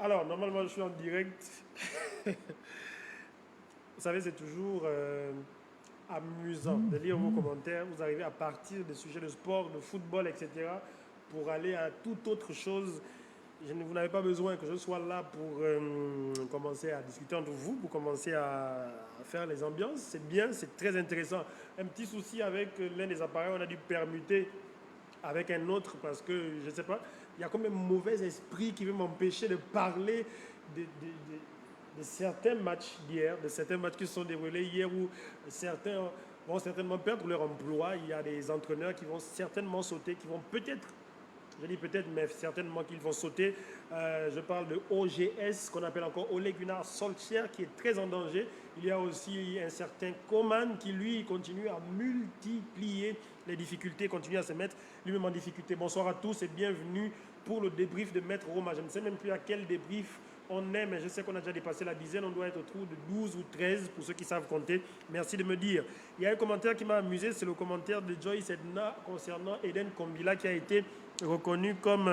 Alors, normalement, je suis en direct. Vous savez, c'est toujours amusant de lire vos commentaires. Vous arrivez à partir des sujets de sport, de football, etc., pour aller à toute autre chose. Vous n'avez pas besoin que je sois là pour commencer à discuter entre vous, pour commencer à faire les ambiances. C'est bien, c'est très intéressant. Un petit souci avec l'un des appareils, on a dû permuter avec un autre parce que, je ne sais pas, il y a comme un mauvais esprit qui veut m'empêcher de parler de certains matchs d'hier, de certains matchs qui se sont déroulés hier où certains vont certainement perdre leur emploi. Il y a des entraîneurs qui vont certainement sauter, qui vont peut-être, je dis peut-être, mais certainement qu'ils vont sauter. Je parle de OGS, qu'on appelle encore Ole Gunnar Solskjaer, qui est très en danger. Il y a aussi un certain Coman qui, lui, continue à multiplier les difficultés, continue à se mettre lui-même en difficulté. Bonsoir à tous et bienvenue pour le débrief de Maître Roma. Je ne sais même plus à quel débrief on est, mais je sais qu'on a déjà dépassé la dizaine. On doit être autour de 12 ou 13 pour ceux qui savent compter. Merci de me dire. Il y a un commentaire qui m'a amusé, c'est le commentaire de Joyce Edna concernant Eden Kombila qui a été reconnu comme,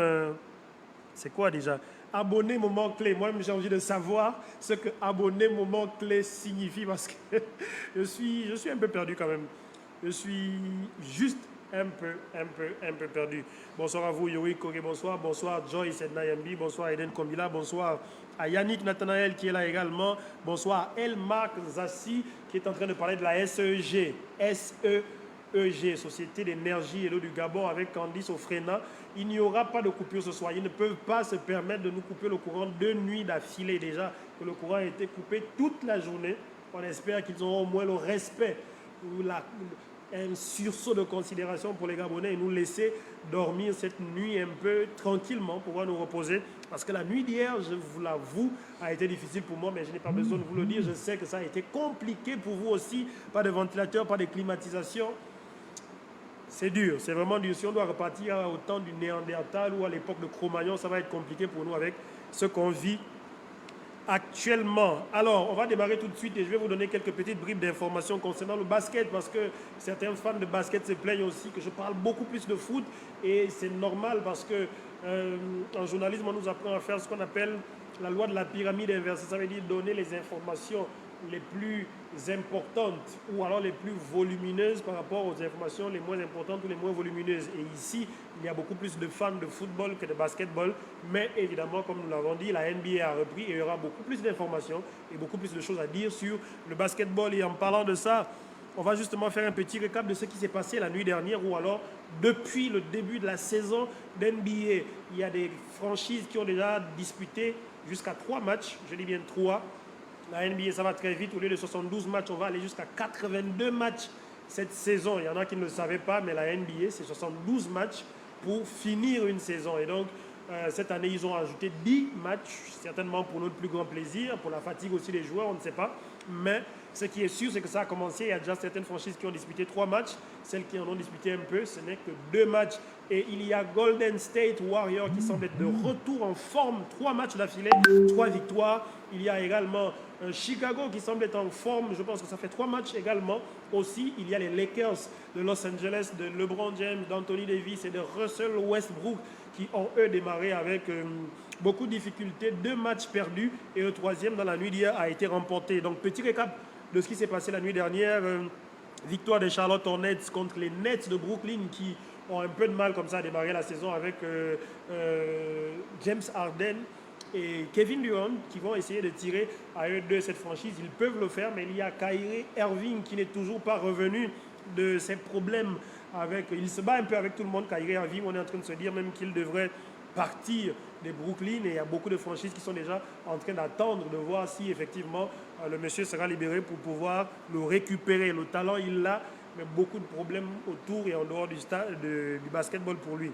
c'est quoi déjà, abonné moment clé. Moi-même, j'ai envie de savoir ce que abonné moment clé signifie parce que je suis un peu perdu quand même. Je suis juste un peu perdu. Bonsoir à vous, Yori Kore, bonsoir. Bonsoir, Joyce Ednayambi. Bonsoir, Eden Kombila. Bonsoir à Yannick Nathanaël qui est là également. Bonsoir à Elmarc Zassi qui est en train de parler de la SEG. SEG, Société d'énergie et l'eau du Gabon avec Candice Ofrena. Il n'y aura pas de coupure ce soir. Ils ne peuvent pas se permettre de nous couper le courant 2 nuits d'affilée déjà, que le courant a été coupé toute la journée. On espère qu'ils auront au moins le respect ou un sursaut de considération pour les Gabonais et nous laisser dormir cette nuit un peu tranquillement, pouvoir nous reposer. Parce que la nuit d'hier, je vous l'avoue, a été difficile pour moi, mais je n'ai pas besoin de vous le dire. Je sais que ça a été compliqué pour vous aussi. Pas de ventilateur, pas de climatisation. C'est dur, c'est vraiment dur. Si on doit repartir au temps du Néandertal ou à l'époque de Cro-Magnon, ça va être compliqué pour nous avec ce qu'on vit actuellement. Alors, on va démarrer tout de suite et je vais vous donner quelques petites bribes d'informations concernant le basket parce que certains fans de basket se plaignent aussi que je parle beaucoup plus de foot et c'est normal parce que en journalisme, on nous apprend à faire ce qu'on appelle la loi de la pyramide inversée. Ça veut dire donner les informations les plus importantes ou alors les plus volumineuses par rapport aux informations les moins importantes ou les moins volumineuses. Et ici, il y a beaucoup plus de fans de football que de basketball, mais évidemment, comme nous l'avons dit, la NBA a repris et il y aura beaucoup plus d'informations et beaucoup plus de choses à dire sur le basketball. Et en parlant de ça, on va justement faire un petit récap de ce qui s'est passé la nuit dernière ou alors depuis le début de la saison d'NBA. Il y a des franchises qui ont déjà disputé jusqu'à 3 matchs, je dis bien 3. La NBA, ça va très vite. Au lieu de 72 matchs, on va aller jusqu'à 82 matchs cette saison. Il y en a qui ne le savaient pas, mais la NBA, c'est 72 matchs pour finir une saison. Et donc, cette année, ils ont ajouté 10 matchs, certainement pour notre plus grand plaisir, pour la fatigue aussi des joueurs, on ne sait pas. Mais ce qui est sûr, c'est que ça a commencé. Il y a déjà certaines franchises qui ont disputé 3 matchs. Celles qui en ont disputé un peu, ce n'est que 2 matchs. Et il y a Golden State Warriors qui semble être de retour en forme. 3 matchs d'affilée, 3 victoires. Il y a également Chicago qui semble être en forme. Je pense que ça fait 3 matchs également. Aussi, il y a les Lakers de Los Angeles, de LeBron James, d'Anthony Davis et de Russell Westbrook qui ont, eux, démarré avec beaucoup de difficultés. 2 matchs perdus et le 3e dans la nuit d'hier a été remporté. Donc, petit récap de ce qui s'est passé la nuit dernière. Victoire des Charlotte Hornets contre les Nets de Brooklyn qui ont un peu de mal comme ça à démarrer la saison avec James Harden et Kevin Durant qui vont essayer de tirer à eux deux cette franchise. Ils peuvent le faire, mais il y a Kyrie Irving qui n'est toujours pas revenu de ses problèmes avec... Il se bat un peu avec tout le monde, Kyrie Irving. On est en train de se dire même qu'il devrait partir de Brooklyn et il y a beaucoup de franchises qui sont déjà en train d'attendre de voir si effectivement le monsieur sera libéré pour pouvoir le récupérer. Le talent, il l'a, mais beaucoup de problèmes autour et en dehors du basketball pour lui.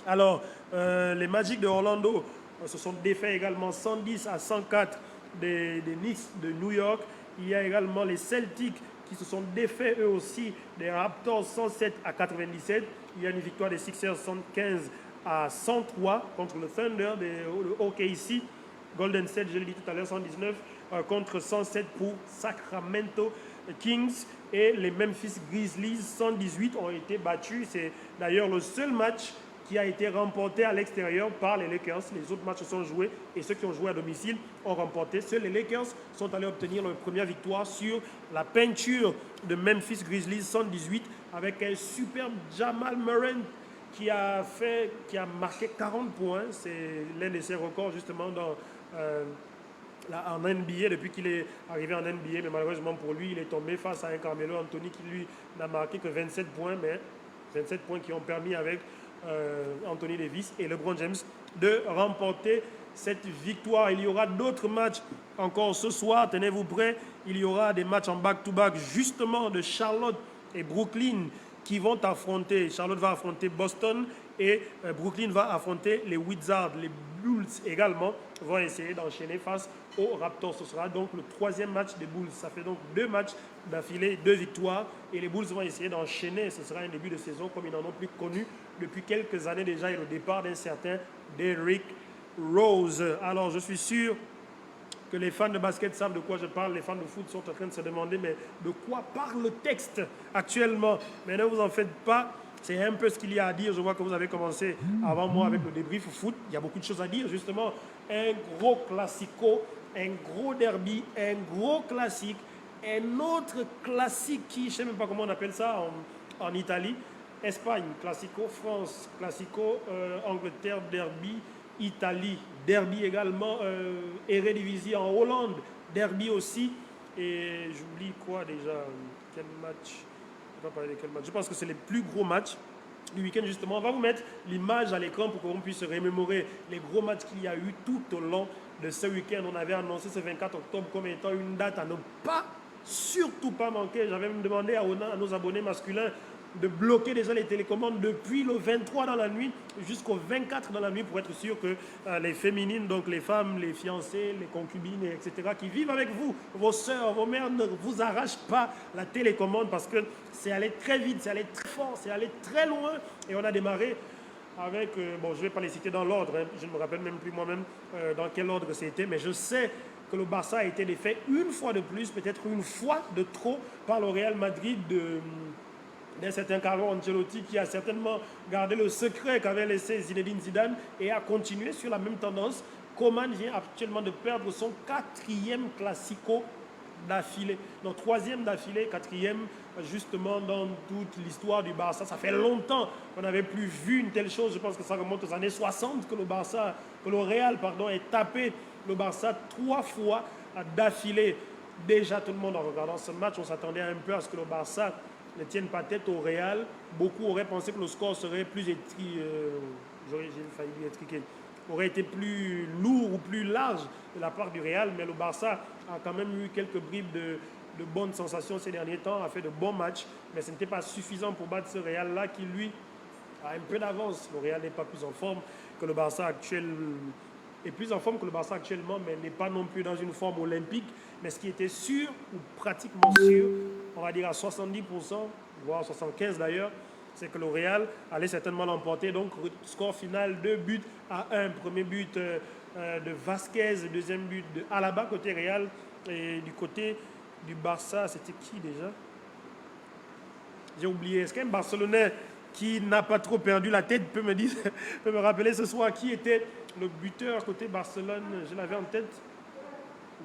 Alors, les Magic de Orlando se sont défaits également 110-104 des Knicks de New York. Il y a également les Celtics qui se sont défaits eux aussi des Raptors 107-97. Il y a une victoire des Sixers 115-103 contre le Thunder de OKC. Golden State, je l'ai dit tout à l'heure, 119 contre 107 pour Sacramento Kings. Et les Memphis Grizzlies, 118, ont été battus. C'est d'ailleurs le seul match qui a été remporté à l'extérieur par les Lakers. Les autres matchs sont joués et ceux qui ont joué à domicile ont remporté. Seuls les Lakers sont allés obtenir leur première victoire sur la peinture de Memphis Grizzlies 118 avec un superbe Jamal Murray qui a marqué 40 points. C'est l'un de ses records justement en NBA depuis qu'il est arrivé en NBA. Mais malheureusement pour lui, il est tombé face à un Carmelo Anthony qui lui n'a marqué que 27 points, mais 27 points qui ont permis avec Anthony Davis et LeBron James de remporter cette victoire. Il y aura d'autres matchs encore ce soir, tenez-vous prêts. Il y aura des matchs en back-to-back justement de Charlotte et Brooklyn qui vont affronter. Charlotte va affronter Boston et Brooklyn va affronter les Wizards. Les Bulls également vont essayer d'enchaîner face aux Raptors. Ce sera donc le troisième match des Bulls. Ça fait donc 2 matchs d'affilée, 2 victoires. Et les Bulls vont essayer d'enchaîner. Ce sera un début de saison comme ils n'en ont plus connu depuis quelques années déjà. Et le départ d'un certain Derrick Rose. Alors je suis sûr que les fans de basket savent de quoi je parle. Les fans de foot sont en train de se demander mais de quoi parle le texte actuellement. Mais ne vous en faites pas. C'est un peu ce qu'il y a à dire. Je vois que vous avez commencé avant moi avec le débrief foot. Il y a beaucoup de choses à dire, justement. Un gros classico, un gros derby, un gros classique, un autre classique qui, je ne sais même pas comment on appelle ça en Italie. Espagne, classico, France, classico, Angleterre, derby, Italie, derby également, Eredivisie en Hollande, derby aussi. Et j'oublie quoi déjà? Quel match? Je ne vais pas parler de quel match. Je pense que c'est les plus gros matchs du week-end justement. On va vous mettre l'image à l'écran pour qu'on puisse remémorer les gros matchs qu'il y a eu tout au long de ce week-end. On avait annoncé ce 24 octobre comme étant une date à ne pas, surtout pas manquer. J'avais même demandé à nos abonnés masculins de bloquer déjà les télécommandes depuis le 23 dans la nuit jusqu'au 24 dans la nuit pour être sûr que les féminines, donc les femmes, les fiancées, les concubines, etc., qui vivent avec vous, vos sœurs, vos mères, ne vous arrachent pas la télécommande parce que c'est allé très vite, c'est allé très fort, c'est allé très loin et on a démarré avec, bon je ne vais pas les citer dans l'ordre, hein, je ne me rappelle même plus moi-même dans quel ordre c'était, mais je sais que le Barça a été défait une fois de plus, peut-être une fois de trop par le Real Madrid d'un certain Carlo Ancelotti qui a certainement gardé le secret qu'avait laissé Zinedine Zidane et a continué sur la même tendance. Coman vient actuellement de perdre son 4e classico d'affilée, non 3e d'affilée, 4e justement dans toute l'histoire du Barça. Ça fait longtemps qu'on n'avait plus vu une telle chose. Je pense que ça remonte aux années 60 que le Real ait tapé le Barça 3 fois d'affilée. Déjà tout le monde en regardant ce match, on s'attendait un peu à ce que le Barça ne tiennent pas tête au Real. Beaucoup auraient pensé que le score serait plus aurait été plus lourd ou plus large de la part du Real, mais le Barça a quand même eu quelques bribes de bonnes sensations ces derniers temps, a fait de bons matchs, mais ce n'était pas suffisant pour battre ce Real-là qui, lui, a un peu d'avance. Le Real n'est pas plus en forme que le Barça actuel, est plus en forme que le Barça actuellement, mais n'est pas non plus dans une forme olympique. Mais ce qui était sûr, ou pratiquement sûr, on va dire à 70%, voire 75% d'ailleurs, c'est que le Real allait certainement l'emporter. Donc, score final 2-1. Premier but de Vasquez, deuxième but de Alaba côté Real. Et du côté du Barça, c'était qui déjà? J'ai oublié. Est-ce qu'un Barcelonais qui n'a pas trop perdu la tête peut me rappeler ce soir qui était le buteur côté Barcelone? Je l'avais en tête,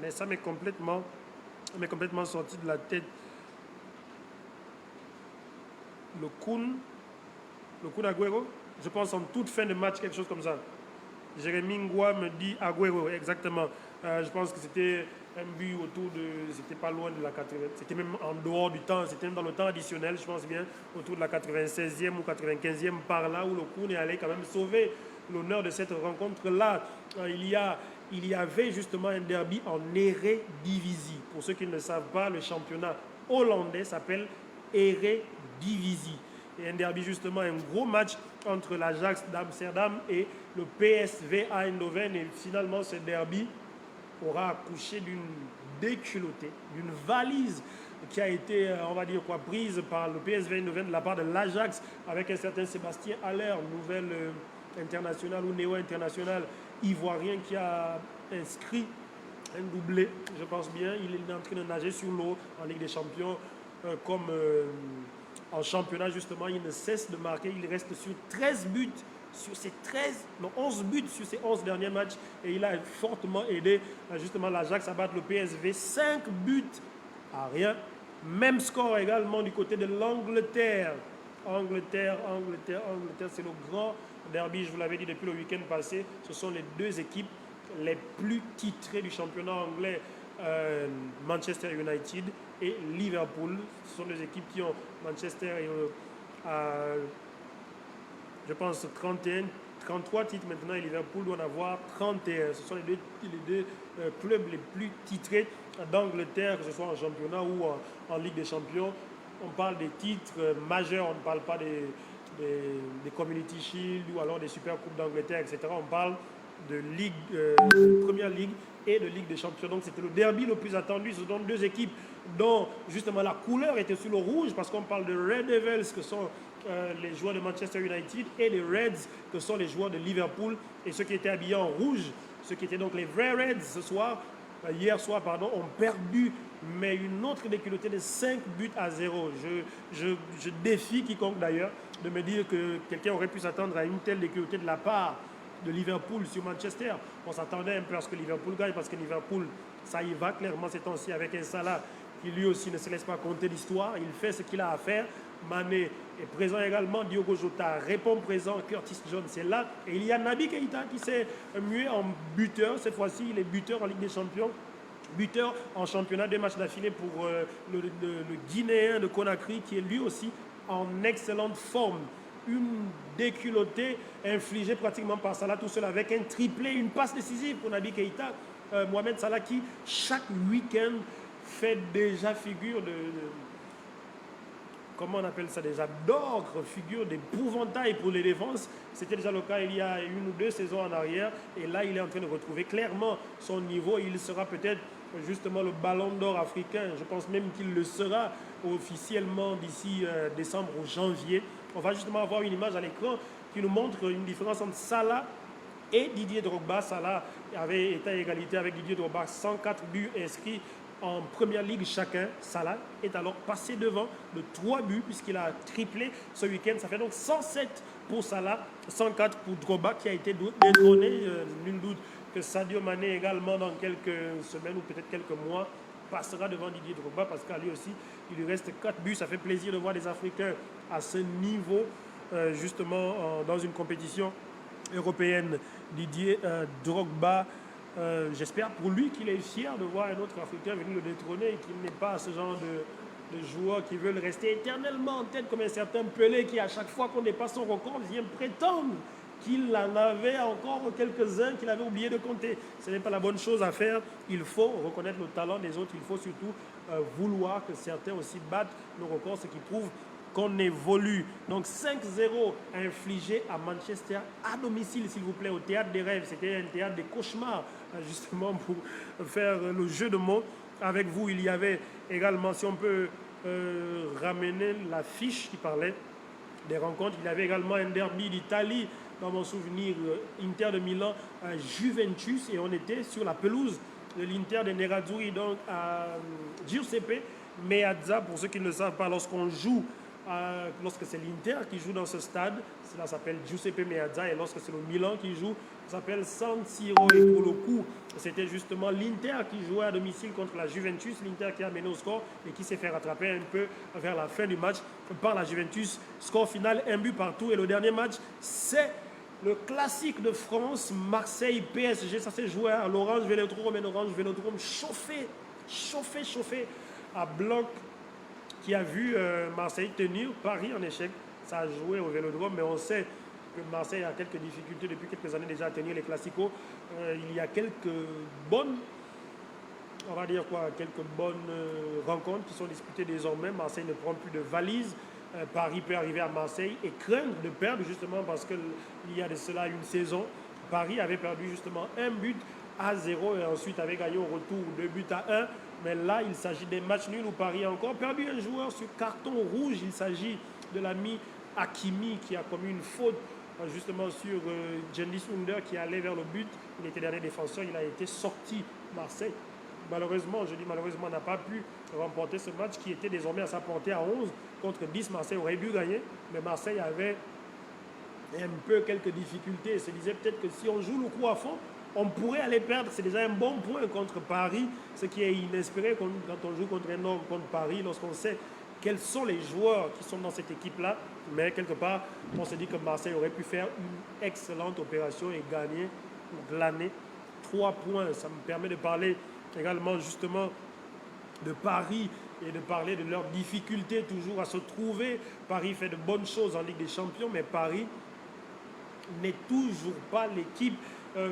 mais ça m'est complètement sorti de la tête. Le Kun Agüero, je pense en toute fin de match, quelque chose comme ça. Jérémy Ngoua me dit Agüero, exactement. Je pense que c'était un but autour de, c'était pas loin de la 80, c'était même en dehors du temps, c'était même dans le temps additionnel, je pense bien, autour de la 96e ou 95e par là, où le Kun est allé quand même sauver l'honneur de cette rencontre-là. Il y a il y avait justement un derby en Eredivisie. Pour ceux qui ne le savent pas, le championnat hollandais s'appelle Eredivisie. Et un derby justement, un gros match entre l'Ajax d'Amsterdam et le PSV Eindhoven. Et finalement, ce derby aura accouché d'une déculottée, d'une valise qui a été, on va dire quoi, prise par le PSV Eindhoven de la part de l'Ajax avec un certain Sébastien Haller, nouvelle international ou néo-international ivoirien qui a inscrit un doublé, je pense bien. Il est en train de nager sur l'eau en Ligue des Champions comme en championnat justement. Il ne cesse de marquer. Il reste sur 13 buts sur ses 11 buts sur ses 11 derniers matchs et il a fortement aidé justement l'Ajax à battre le PSV 5 buts à rien. Même score également du côté de l'Angleterre. Angleterre, c'est le grand derby, je vous l'avais dit depuis le week-end passé. Ce sont les deux équipes les plus titrées du championnat anglais, Manchester United et Liverpool. Ce sont deux équipes qui ont Manchester je pense 33 titres maintenant et Liverpool doit en avoir 31. Ce sont les deux clubs les plus titrés d'Angleterre, que ce soit en championnat ou en Ligue des Champions. On parle des titres majeurs, on ne parle pas des Community Shield ou alors des Super Coupes d'Angleterre, etc. On parle de Première Ligue et de Ligue des Champions. Donc c'était le derby le plus attendu. Ce sont deux équipes dont justement la couleur était sur le rouge parce qu'on parle de Red Devils, que sont les joueurs de Manchester United, et les Reds, que sont les joueurs de Liverpool. Et ceux qui étaient habillés en rouge, ceux qui étaient donc les vrais Reds hier soir, ont perdu, mais une autre déculottée de 5 buts à 0. Je défie quiconque d'ailleurs de me dire que quelqu'un aurait pu s'attendre à une telle déculottée de la part de Liverpool sur Manchester. On s'attendait un peu à ce que Liverpool gagne parce que Liverpool, ça y va clairement ces temps-ci avec un Salah qui lui aussi ne se laisse pas compter l'histoire. Il fait ce qu'il a à faire. Mané est présent également, Diogo Jota répond présent, Curtis Jones est là. Et il y a Naby Keïta qui s'est mué en buteur. Cette fois-ci, il est buteur en Ligue des Champions. Buteur en championnat, 2 matchs d'affilée pour le Guinéen de Conakry qui est lui aussi en excellente forme. Une déculottée infligée pratiquement par Salah tout seul avec un triplé, une passe décisive pour Naby Keïta. Mohamed Salah qui chaque week-end fait déjà figure comment on appelle ça déjà, d'ogre, figure d'épouvantail pour les défenses. C'était déjà le cas il y a 1 ou 2 saisons en arrière. Et là, il est en train de retrouver clairement son niveau. Il sera peut-être justement le ballon d'or africain. Je pense même qu'il le sera officiellement d'ici décembre ou janvier. On va justement avoir une image à l'écran qui nous montre une différence entre Salah et Didier Drogba. Salah avait été à égalité avec Didier Drogba, 104 buts inscrits en première ligue chacun. Salah est alors passé devant de 3 buts puisqu'il a triplé ce week-end. Ça fait donc 107 pour Salah, 104 pour Drogba qui a été détrôné. Nul doute que Sadio Mané également dans quelques semaines ou peut-être quelques mois passera devant Didier Drogba parce qu'à lui aussi il lui reste 4 buts. Ça fait plaisir de voir des Africains à ce niveau justement dans une compétition européenne. Didier Drogba, j'espère pour lui qu'il est fier de voir un autre Africain venir le détrôner et qu'il n'est pas ce genre de joueur qui veulent rester éternellement en tête comme un certain Pelé qui à chaque fois qu'on dépasse son record vient prétendre qu'il en avait encore quelques-uns qu'il avait oublié de compter. Ce n'est pas la bonne chose à faire. Il faut reconnaître le talent des autres. Il faut surtout vouloir que certains aussi battent le record, ce qui prouve qu'on évolue. Donc 5-0 infligé à Manchester à domicile, s'il vous plaît, au Théâtre des Rêves. C'était un théâtre des cauchemars, justement, pour faire le jeu de mots avec vous. Il y avait également, si on peut ramener la fiche qui parlait des rencontres, il y avait également un derby d'Italie, dans mon souvenir, Inter de Milan, Juventus, et on était sur la pelouse de l'Inter de Nerazzurri, donc à Giuseppe Meazza. Pour ceux qui ne le savent pas, lorsqu'on joue lorsque c'est l'Inter qui joue dans ce stade, cela s'appelle Giuseppe Meazza, et lorsque c'est le Milan qui joue, ça s'appelle San Siro. Et pour le coup, c'était justement l'Inter qui jouait à domicile contre la Juventus, l'Inter qui a mené au score et qui s'est fait rattraper un peu vers la fin du match par la Juventus. Score final, 1 but partout. Et le dernier match, c'est le classique de France, Marseille-PSG. Ça s'est joué à l'Orange Vélodrome, un Orange Vélodrome chauffé à bloc, qui a vu Marseille tenir Paris en échec. Ça a joué au Vélodrome, mais on sait que Marseille a quelques difficultés depuis quelques années déjà à tenir les classicos. Il y a quelques bonnes, on va dire quoi, quelques bonnes rencontres qui sont disputées désormais. Marseille ne prend plus de valises. Paris peut arriver à Marseille et craindre de perdre justement parce qu'il y a de cela une saison. Paris avait perdu justement 1-0 et ensuite avait gagné au retour 2-1. Mais là, il s'agit des matchs nuls où Paris a encore perdu un joueur sur carton rouge. Il s'agit de l'ami Hakimi qui a commis une faute justement sur Cengiz Under qui allait vers le but. Il était dernier défenseur, il a été sorti. Marseille, malheureusement, je dis malheureusement, n'a pas pu remporter ce match qui était désormais à sa portée à 11 contre 10. Marseille aurait dû gagner, mais Marseille avait un peu quelques difficultés. Il se disait peut-être que si on joue le coup à fond, on pourrait aller perdre. C'est déjà un bon point contre Paris, ce qui est inespéré quand on joue contre un homme contre Paris, lorsqu'on sait quels sont les joueurs qui sont dans cette équipe-là. Mais quelque part, on se dit que Marseille aurait pu faire une excellente opération et gagner ou glaner 3 points. Ça me permet de parler également justement de Paris et de parler de leurs difficultés toujours à se trouver. Paris fait de bonnes choses en Ligue des Champions, mais Paris n'est toujours pas l'équipe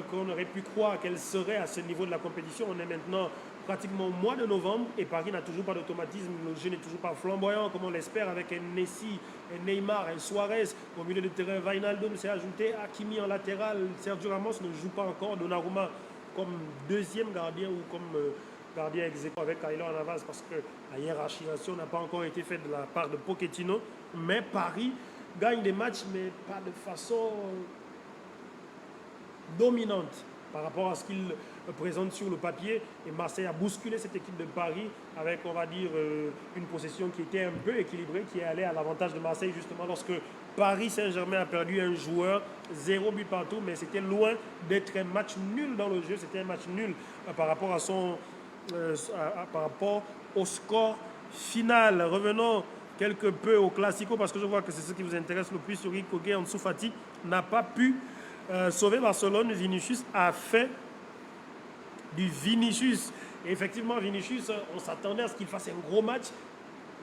qu'on aurait pu croire qu'elle serait à ce niveau de la compétition. On est maintenant pratiquement au mois de novembre et Paris n'a toujours pas d'automatisme. Le jeu n'est toujours pas flamboyant comme on l'espère avec un Messi, un Neymar, un Suarez. Au milieu de terrain, Wijnaldum s'est ajouté, Hakimi en latéral. Sergio Ramos ne joue pas encore. Donnarumma comme deuxième gardien ou comme gardien ex aequo avec Kylian Navas parce que la hiérarchisation n'a pas encore été faite de la part de Pochettino. Mais Paris gagne des matchs, mais pas de façon dominante par rapport à ce qu'il présente sur le papier. Et Marseille a bousculé cette équipe de Paris avec, on va dire, une possession qui était un peu équilibrée, qui est allée à l'avantage de Marseille justement lorsque Paris Saint-Germain a perdu un joueur, 0 but partout, mais c'était loin d'être un match nul dans le jeu. C'était un match nul par rapport à son, par rapport au score final. Revenons quelque peu au Classico parce que je vois que c'est ce qui vous intéresse le plus. Youri Kogué, Ansu Fati n'a pas pu sauver Barcelone. Vinicius a fait du Vinicius. Et effectivement, Vinicius, on s'attendait à ce qu'il fasse un gros match,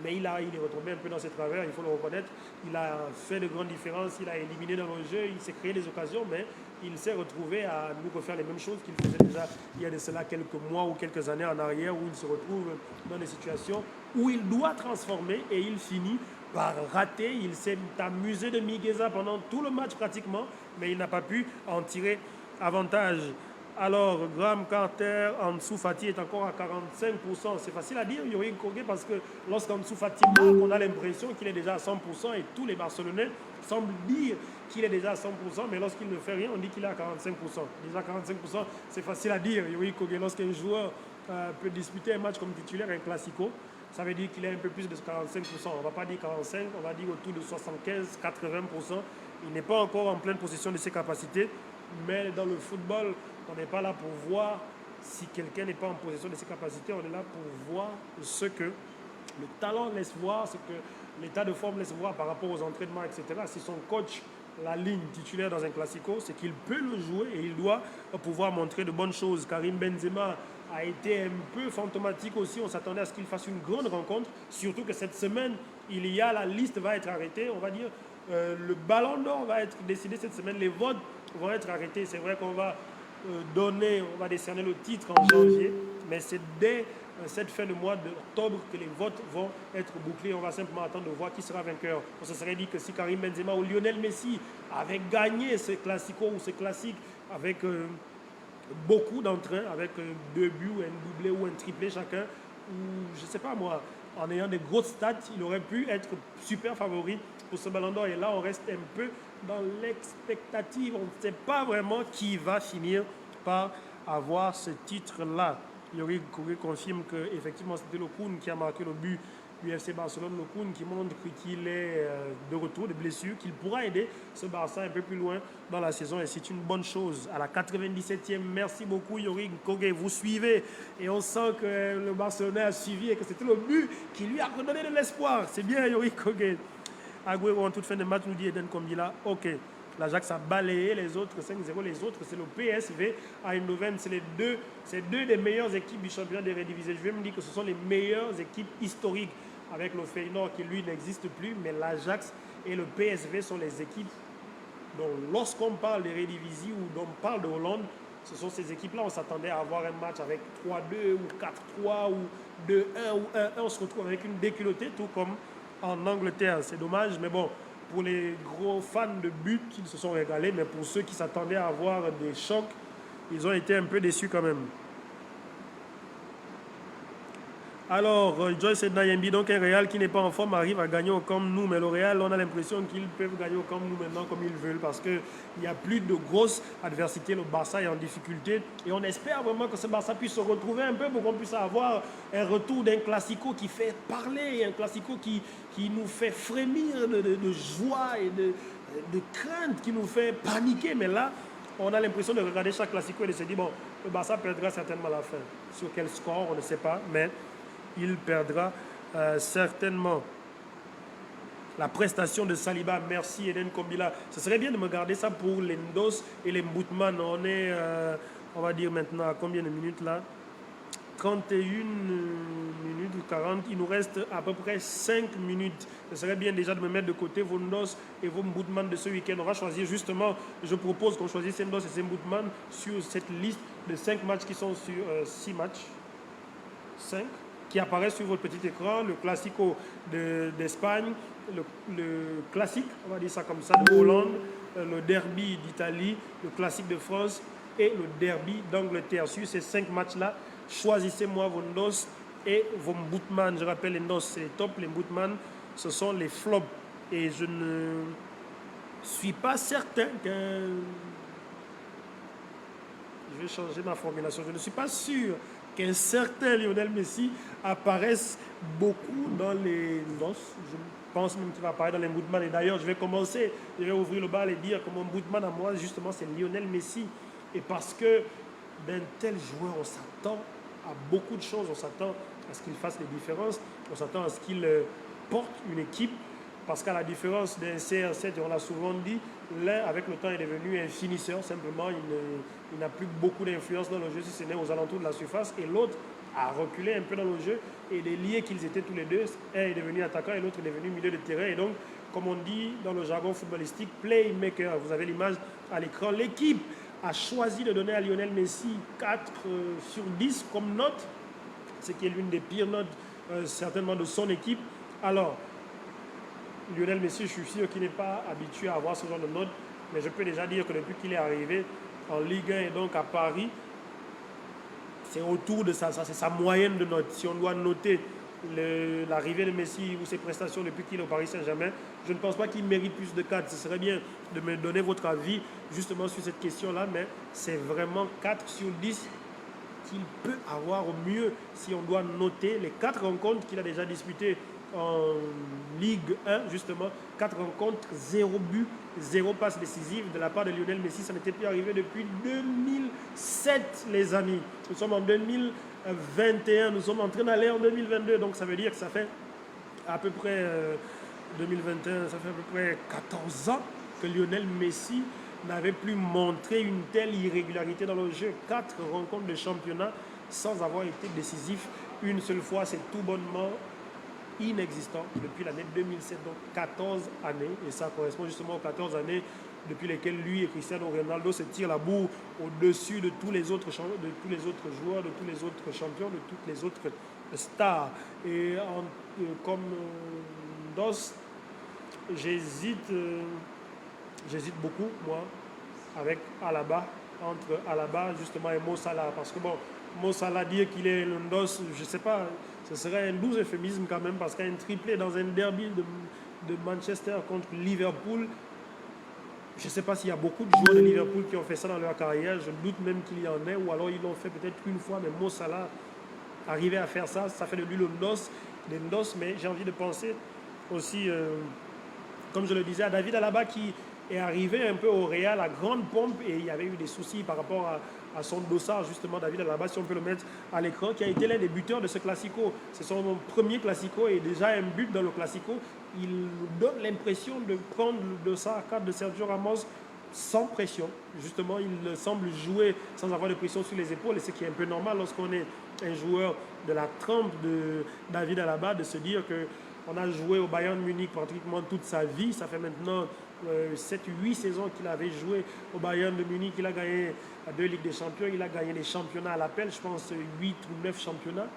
mais il est retombé un peu dans ses travers, il faut le reconnaître. Il a fait de grandes différences, il a éliminé dans le jeu, il s'est créé des occasions, mais il s'est retrouvé à nous refaire les mêmes choses qu'il faisait déjà il y a de cela quelques mois ou quelques années en arrière, où il se retrouve dans des situations où il doit transformer et il finit par rater. Il s'est amusé de Migueza pendant tout le match pratiquement, mais il n'a pas pu en tirer avantage. Alors, Graham Carter, Ansu Fati est encore à 45%. C'est facile à dire, Youri Kogué, parce que lorsqu'Ansu Fati marque, on a l'impression qu'il est déjà à 100% et tous les Barcelonais semblent dire qu'il est déjà à 100%, mais lorsqu'il ne fait rien, on dit qu'il est à 45%. Déjà 45%, c'est facile à dire, Youri Kogué. Lorsqu'un joueur peut disputer un match comme titulaire, un classico, ça veut dire qu'il est un peu plus de 45%. On ne va pas dire 45%, on va dire autour de 75-80%. Il n'est pas encore en pleine possession de ses capacités, mais dans le football, on n'est pas là pour voir si quelqu'un n'est pas en possession de ses capacités, on est là pour voir ce que le talent laisse voir, ce que l'état de forme laisse voir par rapport aux entraînements, etc. Si son coach la ligne titulaire dans un classico, c'est qu'il peut le jouer et il doit pouvoir montrer de bonnes choses. Karim Benzema a été un peu fantomatique aussi, on s'attendait à ce qu'il fasse une grande rencontre, surtout que cette semaine, la liste va être arrêtée, on va dire, le ballon d'or va être décidé cette semaine, les votes vont être arrêtés. C'est vrai qu'on va on va décerner le titre en janvier, mais c'est dès cette fin de mois d'octobre que les votes vont être bouclés. On va simplement attendre de voir qui sera vainqueur. On se serait dit que si Karim Benzema ou Lionel Messi avaient gagné ce classico ou ce classique avec beaucoup d'entrain, avec 2 buts, un doublé ou un triplé chacun, ou je ne sais pas moi, en ayant des grosses stats, il aurait pu être super favori pour ce ballon d'or. Et là, on reste un peu dans l'expectative. On ne sait pas vraiment qui va finir par avoir ce titre-là. Youri Kogué confirme qu'effectivement, c'était le Kun qui a marqué le but du FC Barcelone. Le Kun qui montre qu'il est de retour de blessure, qu'il pourra aider ce Barça un peu plus loin dans la saison. Et c'est une bonne chose. À la 97e, merci beaucoup Youri Kogué. Vous suivez et on sent que le Barcelonais a suivi et que c'était le but qui lui a redonné de l'espoir. C'est bien Youri Kogué. Agüero en toute fin de match nous dit Eden Kombila, ok, l'Ajax a balayé les autres 5-0, les autres c'est le PSV à Eindhoven, c'est deux des meilleures équipes du championnat de Eredivisie. Je vais me dire que ce sont les meilleures équipes historiques avec le Feyenoord qui lui n'existe plus, mais l'Ajax et le PSV sont les équipes Donc lorsqu'on parle d'Eredivisie ou d'on parle de Hollande, ce sont ces équipes-là. On s'attendait à avoir un match avec 3-2 ou 4-3 ou 2-1 ou 1-1. On se retrouve avec une déculottée, tout comme en Angleterre. C'est dommage, mais bon, pour les gros fans de but, ils se sont régalés. Mais pour ceux qui s'attendaient à avoir des chocs, ils ont été un peu déçus quand même. Alors, Joyce Nayembi, donc un Real qui n'est pas en forme arrive à gagner au Camp Nou, mais le Real, on a l'impression qu'ils peuvent gagner au Camp Nou maintenant comme ils veulent parce qu'il n'y a plus de grosse adversité, le Barça est en difficulté et on espère vraiment que ce Barça puisse se retrouver un peu pour qu'on puisse avoir un retour d'un Classico qui fait parler, un Classico qui nous fait frémir de joie et de crainte, qui nous fait paniquer, mais là, on a l'impression de regarder chaque Classico et de se dire, bon, le Barça perdra certainement à la fin. Sur quel score, on ne sait pas, mais il perdra certainement. La prestation de Saliba, merci Eden Kombila. Ce serait bien de me garder ça pour les Ndos et les Mboutman. On est, on va dire maintenant, à combien de minutes là? 31 minutes ou 40. Il nous reste à peu près 5 minutes. Ce serait bien déjà de me mettre de côté vos Ndos et vos Mboutman de ce week-end. On va choisir justement, je propose qu'on choisisse ces Ndos et ces Mboutman sur cette liste de 5 matchs qui sont sur 6 matchs. 5 qui apparaît sur votre petit écran, le Classico d'Espagne, le classique, on va dire ça comme ça, de Hollande, le derby d'Italie, le classique de France et le derby d'Angleterre. Sur ces 5 matchs-là, choisissez-moi vos Ndos et vos Mboutman. Je rappelle, les Ndos, c'est les tops, les Mboutman, ce sont les flops. Et je ne suis pas certain qu'un... Je vais changer ma formulation. Je ne suis pas sûr qu'un certain Lionel Messi apparaisse beaucoup dans les noces. Je pense même qu'il va apparaître dans les Mboutman. Et d'ailleurs, je vais ouvrir le bal et dire que mon Mboutman à moi, justement, c'est Lionel Messi. Et parce que d'un tel joueur, on s'attend à beaucoup de choses. On s'attend à ce qu'il fasse les différences. On s'attend à ce qu'il porte une équipe. Parce qu'à la différence d'un CR7, on l'a souvent dit, l'un, avec le temps, est devenu un finisseur. Simplement, il n'a plus beaucoup d'influence dans le jeu, si ce n'est aux alentours de la surface. Et l'autre a reculé un peu dans le jeu. Et les liés qu'ils étaient tous les deux, un est devenu attaquant et l'autre est devenu milieu de terrain. Et donc, comme on dit dans le jargon footballistique, playmaker. Vous avez l'image à l'écran. L'équipe a choisi de donner à Lionel Messi 4 sur 10 comme note, ce qui est l'une des pires notes certainement de son équipe. Alors, Lionel Messi, je suis sûr qu'il n'est pas habitué à avoir ce genre de notes, mais je peux déjà dire que depuis qu'il est arrivé en Ligue 1 et donc à Paris, c'est autour de ça, c'est sa moyenne de notes. Si on doit noter l'arrivée de Messi ou ses prestations depuis qu'il est au Paris Saint-Germain, je ne pense pas qu'il mérite plus de 4. Ce serait bien de me donner votre avis justement sur cette question-là, mais c'est vraiment 4 sur 10 qu'il peut avoir au mieux si on doit noter les 4 rencontres qu'il a déjà disputées en Ligue 1, justement, 4 rencontres, 0 but, 0 passe décisive de la part de Lionel Messi. Ça n'était plus arrivé depuis 2007, les amis. Nous sommes en 2021, nous sommes en train d'aller en 2022, donc ça veut dire que ça fait à peu près 2021, ça fait à peu près 14 ans que Lionel Messi n'avait plus montré une telle irrégularité dans le jeu. 4 rencontres de championnat sans avoir été décisif une seule fois, c'est tout bonnement inexistant depuis l'année 2007, donc 14 années, et ça correspond justement aux 14 années depuis lesquelles lui et Cristiano Ronaldo se tirent la bourre au-dessus de tous les autres joueurs, de tous les autres champions, de toutes les autres stars. Et comme DOS, j'hésite beaucoup, moi, avec Alaba, entre Alaba justement et Mo Salah, parce que bon, Mo Salah dire qu'il est le DOS, je ne sais pas, ce serait un doux euphémisme quand même, parce qu'un triplé dans un derby de Manchester contre Liverpool, je ne sais pas s'il y a beaucoup de joueurs de Liverpool qui ont fait ça dans leur carrière, je doute même qu'il y en ait, ou alors ils l'ont fait peut-être une fois, mais Mo Salah, arriver à faire ça, ça fait de lui le NOS, des NOS, mais j'ai envie de penser aussi, comme je le disais, à David Alaba qui est arrivé un peu au Real à grande pompe et il y avait eu des soucis par rapport à son dossard, justement, David Alaba, si on peut le mettre à l'écran, qui a été l'un des buteurs de ce Classico. C'est son premier Classico et déjà un but dans le Classico. Il donne l'impression de prendre le dossard à 4 de Sergio Ramos sans pression. Justement, il semble jouer sans avoir de pression sur les épaules et ce qui est un peu normal lorsqu'on est un joueur de la trempe de David Alaba, de se dire qu'on a joué au Bayern Munich pratiquement toute sa vie. Ça fait maintenant 7-8 saisons qu'il avait joué au Bayern de Munich. Il a gagné 2 Ligues des Champions, il a gagné les championnats à l'appel, je pense 8 ou 9 championnats.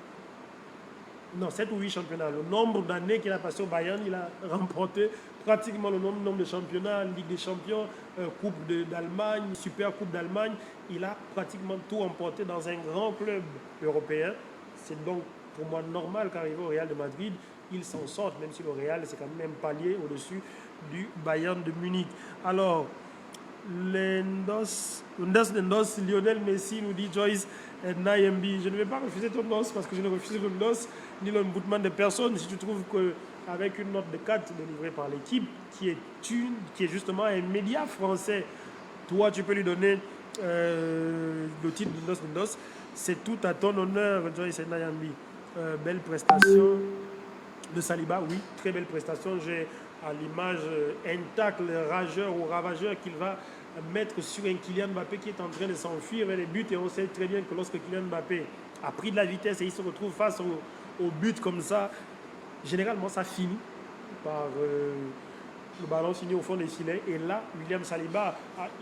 Non, 7 ou 8 championnats. Le nombre d'années qu'il a passé au Bayern, il a remporté pratiquement le nombre de championnats, Ligue des Champions, Coupe d'Allemagne, Super Coupe d'Allemagne. Il a pratiquement tout remporté dans un grand club européen. C'est donc pour moi normal qu'arrivé au Real de Madrid, il s'en sorte, même si le Real, c'est quand même un palier au-dessus du Bayern de Munich. Alors, Lendos, Lionel Messi nous dit Joyce Nayembi. Je ne vais pas refuser ton os parce que je ne refuse le NOS ni le bootman de personne. Si tu trouves qu'avec une note de 4 délivrée par l'équipe, qui est justement un média français, toi tu peux lui donner le titre de Lendos. C'est tout à ton honneur, Joyce Nayembi. Belle prestation de Saliba, oui, très belle prestation. J'ai à l'image un tacle rageur ou ravageur qu'il va mettre sur un Kylian Mbappé qui est en train de s'enfuir vers les buts. Et on sait très bien que lorsque Kylian Mbappé a pris de la vitesse et il se retrouve face au but comme ça, généralement ça finit par le ballon finit au fond des filets. Et là, William Saliba,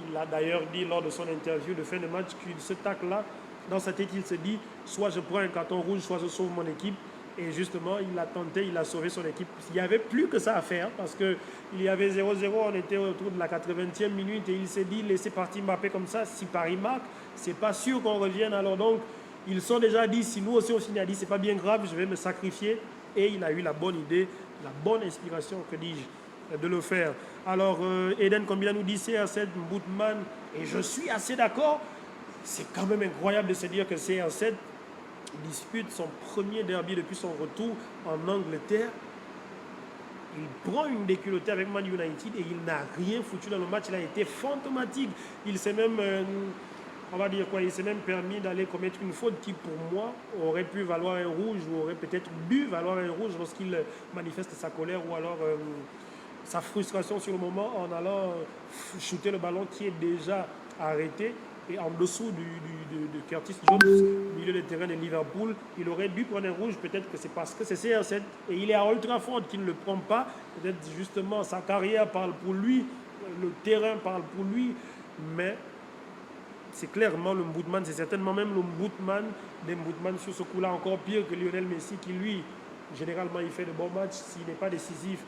il a d'ailleurs dit lors de son interview de fin de match qu'il se tacle là, dans sa tête, il se dit soit je prends un carton rouge, soit je sauve mon équipe. Et justement, il a tenté, il a sauvé son équipe. Il n'y avait plus que ça à faire parce qu'il y avait 0-0, on était autour de la 80e minute et il s'est dit, laissez partir Mbappé comme ça, si Paris marque, c'est pas sûr qu'on revienne. Alors donc, ils sont déjà dit, si nous aussi on finit à 10, c'est pas bien grave, je vais me sacrifier. Et il a eu la bonne idée, la bonne inspiration, que dis-je, de le faire. Alors, Eden Kombila nous dit, CR7, Bootman, et je suis assez d'accord, c'est quand même incroyable de se dire que CR7 dispute son premier derby depuis son retour en Angleterre. Il prend une déculottée avec Man United et il n'a rien foutu dans le match. Il a été fantomatique. Il s'est même, on va dire quoi, il s'est même permis d'aller commettre une faute qui, pour moi, aurait pu valoir un rouge ou aurait peut-être dû valoir un rouge lorsqu'il manifeste sa colère ou alors sa frustration sur le moment en allant shooter le ballon qui est déjà arrêté. Et en dessous de Curtis Jones, milieu de terrain de Liverpool, il aurait dû prendre un rouge. Peut-être que c'est parce que c'est CR7 et il est à Old Trafford qu'il ne le prend pas. Peut-être justement sa carrière parle pour lui, le terrain parle pour lui. Mais c'est clairement le Mboutman, c'est certainement même le Mboutman des Mboutman sur ce coup-là, encore pire que Lionel Messi qui lui, généralement il fait de bons matchs. S'il n'est pas décisif,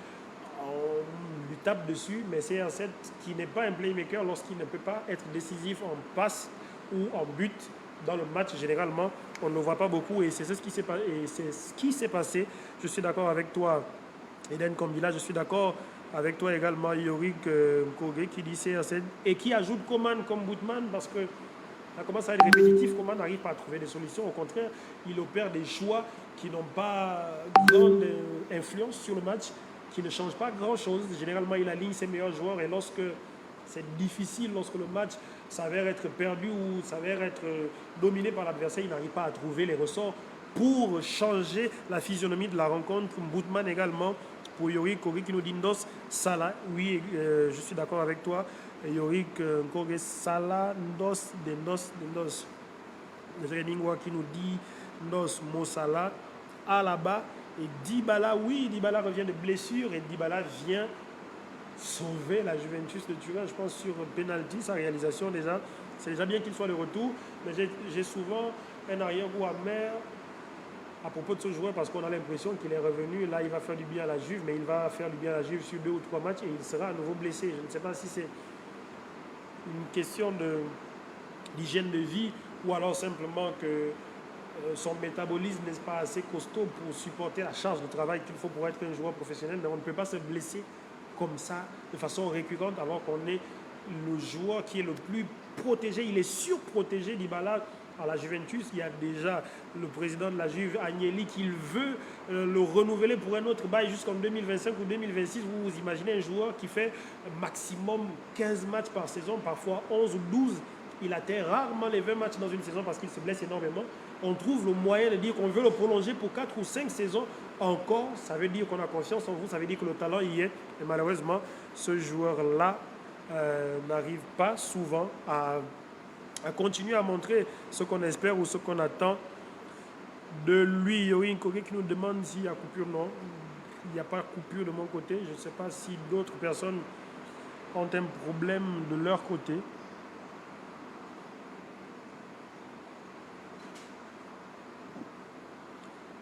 on lui tape dessus, mais c'est un set qui n'est pas un playmaker lorsqu'il ne peut pas être décisif en passe ou en but dans le match. Généralement, on ne le voit pas beaucoup et c'est ce qui s'est passé. Je suis d'accord avec toi, Eden Kombila, je suis d'accord avec toi également, Yorick Kogé, qui dit c'est un set et qui ajoute Coman comme Bootman parce que ça commence à être répétitif. Coman n'arrive pas à trouver des solutions. Au contraire, il opère des choix qui n'ont pas grande influence sur le match, qui ne change pas grand-chose. Généralement, il aligne ses meilleurs joueurs et lorsque c'est difficile, lorsque le match s'avère être perdu ou s'avère être dominé par l'adversaire, il n'arrive pas à trouver les ressorts pour changer la physionomie de la rencontre. Bootman également, pour Yorick Kogé qui nous dit Ndos Salah. Oui, je suis d'accord avec toi. Yorick Kogé Salah, Ndos, Ndos. Ningwa qui nous dit Ndos Mo Salah, Alaba. Et Dybala, oui, Dybala revient de blessure et Dybala vient sauver la Juventus de Turin, je pense, sur penalty, sa réalisation déjà. C'est déjà bien qu'il soit de retour, mais j'ai souvent un arrière-goût amer à propos de ce joueur parce qu'on a l'impression qu'il est revenu. Là, il va faire du bien à la Juve, mais il va faire du bien à la Juve sur 2 ou 3 matchs et il sera à nouveau blessé. Je ne sais pas si c'est une question d'hygiène de vie ou alors simplement que son métabolisme n'est pas assez costaud pour supporter la charge de travail qu'il faut pour être un joueur professionnel, mais on ne peut pas se blesser comme ça de façon récurrente alors qu'on est le joueur qui est le plus protégé, il est surprotégé. Dybala à la Juventus, il y a déjà le président de la Juve, Agnelli, qui veut le renouveler pour un autre bail jusqu'en 2025 ou 2026. Vous imaginez un joueur qui fait maximum 15 matchs par saison, parfois 11 ou 12. Il atteint rarement les 20 matchs dans une saison parce qu'il se blesse énormément. On trouve le moyen de dire qu'on veut le prolonger pour 4 ou 5 saisons encore. Ça veut dire qu'on a confiance en vous, ça veut dire que le talent y est. Et malheureusement, ce joueur-là n'arrive pas souvent à continuer à montrer ce qu'on espère ou ce qu'on attend de lui. Yorin Kogé qui nous demande s'il y a coupure. Non, il n'y a pas coupure de mon côté. Je ne sais pas si d'autres personnes ont un problème de leur côté.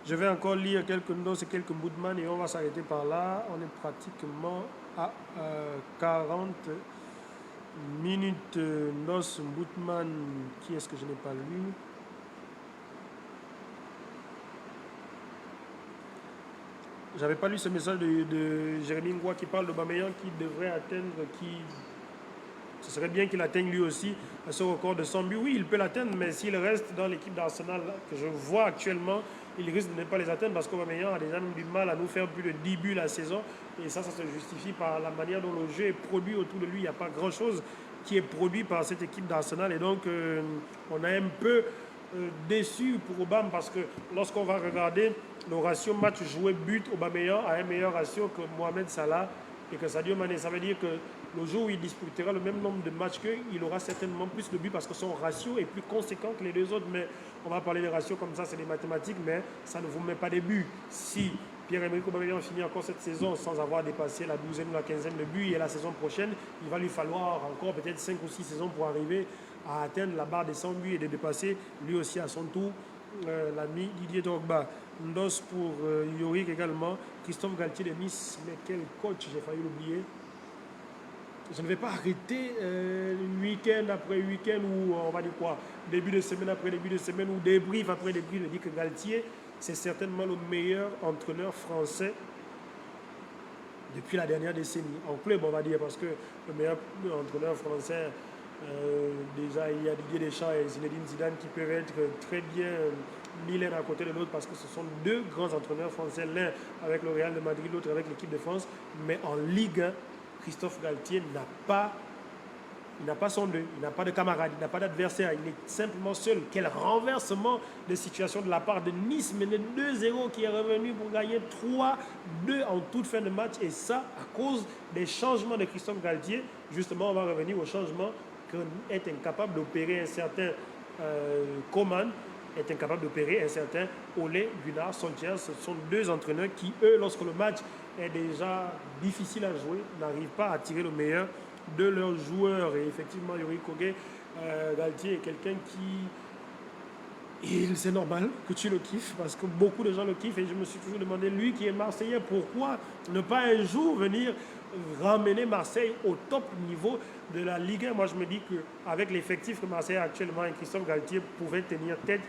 Je vais encore lire quelques notes et quelques mouvements et on va s'arrêter par là. On est pratiquement à 40 minutes. Nos Boutman, qui est-ce que je n'ai pas lu? J'avais pas lu ce message de Jérémy Ngoua qui parle de Bameyang qui devrait atteindre, ce serait bien qu'il atteigne lui aussi ce record de 100 buts. Oui, il peut l'atteindre, mais s'il reste dans l'équipe d'Arsenal que je vois actuellement, il risque de ne pas les atteindre parce qu'Aubameyang a déjà du mal à nous faire plus de 10 buts la saison. Et ça se justifie par la manière dont le jeu est produit autour de lui. Il n'y a pas grand-chose qui est produit par cette équipe d'Arsenal. Et donc, on est un peu déçu pour Aubame parce que lorsqu'on va regarder le ratio match joué but, Aubameyang a un meilleur ratio que Mohamed Salah et que Sadio Mané. Ça veut dire que le jour où il disputera le même nombre de matchs qu'eux, il aura certainement plus de buts parce que son ratio est plus conséquent que les deux autres. Mais on va parler des ratios comme ça, c'est des mathématiques, mais ça ne vous met pas des buts. Si Pierre-Emerick Aubameyang finit encore cette saison sans avoir dépassé la 12e ou la 15e de buts, et la saison prochaine, il va lui falloir encore peut-être 5 ou 6 saisons pour arriver à atteindre la barre des 100 buts et de dépasser lui aussi à son tour l'ami Didier Drogba. Ndos pour Yorick également. Christophe Galtier de Nice, mais quel coach, j'ai failli l'oublier. Je ne vais pas arrêter week-end après week-end ou on va dire quoi, début de semaine après début de semaine ou débrief après débrief. Je dis que Galtier, c'est certainement le meilleur entraîneur français depuis la dernière décennie. En club, on va dire, parce que le meilleur entraîneur français, déjà il y a Didier Deschamps et Zinedine Zidane qui peuvent être très bien mis l'un à côté de l'autre parce que ce sont deux grands entraîneurs français, l'un avec le Real de Madrid, l'autre avec l'équipe de France. Mais en Ligue 1, Christophe Galtier n'a pas son deux, il n'a pas de camarade, il n'a pas d'adversaire, il est simplement seul. Quel renversement de situation de la part de Nice, mais le 2-0 qui est revenu pour gagner 3-2 en toute fin de match. Et ça, à cause des changements de Christophe Galtier. Justement, on va revenir au changement qu'est incapable d'opérer un certain Coman, est incapable d'opérer un certain Ole Gunnar Solskjaer. Ce sont deux entraîneurs qui, eux, lorsque le match est déjà difficile à jouer, n'arrivent pas à tirer le meilleur de leurs joueurs. Et effectivement, Yorick Kogé, Galtier est quelqu'un qui... c'est normal que tu le kiffes parce que beaucoup de gens le kiffent et je me suis toujours demandé, lui qui est Marseillais, pourquoi ne pas un jour venir ramener Marseille au top niveau de la Ligue 1. Moi, je me dis qu'avec l'effectif que Marseille a actuellement, Christophe Galtier pouvait tenir tête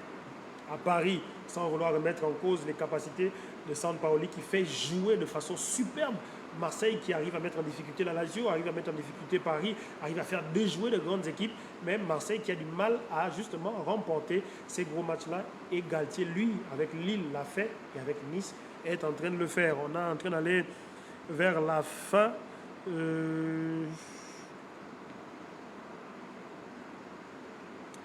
à Paris sans vouloir remettre en cause les capacités de Sampaoli qui fait jouer de façon superbe Marseille, qui arrive à mettre en difficulté la Lazio, arrive à mettre en difficulté Paris, arrive à faire déjouer de grandes équipes, même Marseille qui a du mal à justement remporter ces gros matchs-là. Et Galtier, lui, avec Lille, l'a fait et avec Nice, est en train de le faire. On est en train d'aller vers la fin.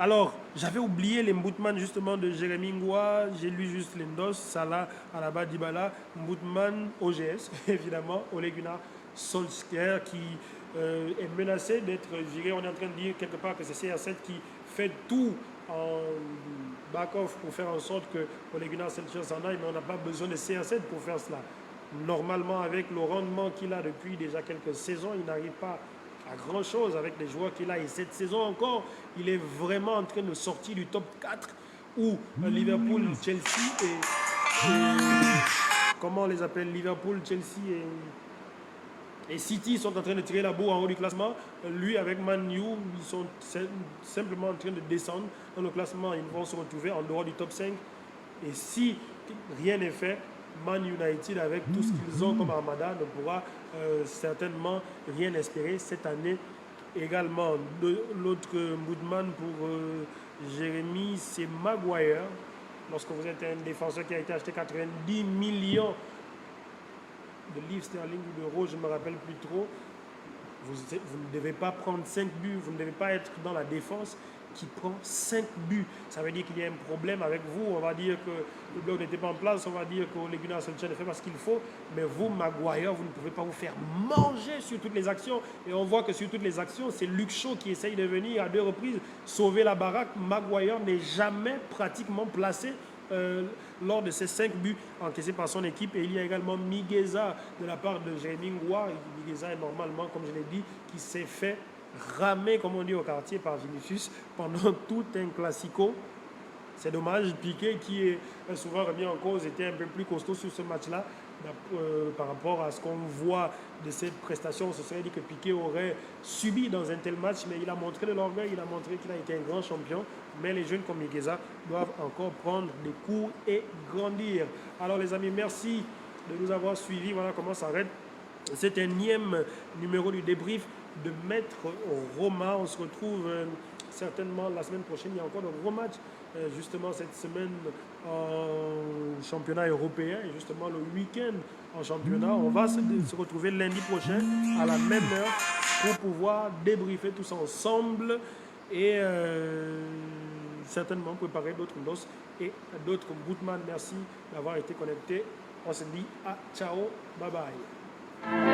Alors, j'avais oublié les Mboutman justement de Jérémy Ngoua, j'ai lu juste l'Endos, Salah, Alaba, Dybala, Mboutman, OGS, évidemment, Ole Gunnar Solskjaer qui est menacé d'être viré. On est en train de dire quelque part que c'est CR7 qui fait tout en back-off pour faire en sorte que Ole Gunnar Solskjaer s'en aille, mais on n'a pas besoin de CR7 pour faire cela. Normalement, avec le rendement qu'il a depuis déjà quelques saisons, il n'arrive pas à grand chose avec les joueurs qu'il a. Et cette saison encore, il est vraiment en train de sortir du top 4 où Liverpool, Chelsea et comment on les appelle, Liverpool, Chelsea et City sont en train de tirer la bourre en haut du classement. Lui avec Man U, ils sont simplement en train de descendre dans le classement. Ils vont se retrouver en dehors du top 5. Et si rien n'est fait, Man United, avec tout ce qu'ils ont comme armada, ne pourra certainement rien espérer cette année également. L'autre Moodman pour Jérémy, c'est Maguire. Lorsque vous êtes un défenseur qui a été acheté 90 millions de livres sterling ou d'euros, je ne me rappelle plus trop, vous ne devez pas prendre 5 buts, vous ne devez pas être dans la défense qui prend 5 buts. Ça veut dire qu'il y a un problème avec vous. On va dire que le bloc n'était pas en place, on va dire que Ole Gunnar Solskjaer fait pas ce qu'il faut, mais vous, Maguire, vous ne pouvez pas vous faire manger sur toutes les actions. Et on voit que sur toutes les actions, c'est Luke Shaw qui essaye de venir à 2 reprises sauver la baraque. Maguire n'est jamais pratiquement placé lors de ces 5 buts encaissés par son équipe. Et il y a également Migueza de la part de Jérémy Ngoua. Migueza est normalement, comme je l'ai dit, qui s'est fait ramer, comme on dit au quartier, par Vinicius pendant tout un classico. C'est dommage. Piqué, qui est souvent remis en cause, était un peu plus costaud sur ce match-là. Par rapport à ce qu'on voit de ses prestations, on se serait dit que Piqué aurait subi dans un tel match, mais il a montré de l'orgueil, il a montré qu'il a été un grand champion. Mais les jeunes comme Migueza doivent encore prendre des coups et grandir. Alors les amis, merci de nous avoir suivis. Voilà comment s'arrête cet énième numéro du débrief de Maître Roma. On se retrouve certainement la semaine prochaine. Il y a encore de gros matchs justement cette semaine en championnat européen et justement le week-end en championnat. On va se retrouver lundi prochain à la même heure pour pouvoir débriefer tous ensemble et certainement préparer d'autres doses et d'autres comme Bootman. Merci d'avoir été connecté. On se dit à ciao, bye bye.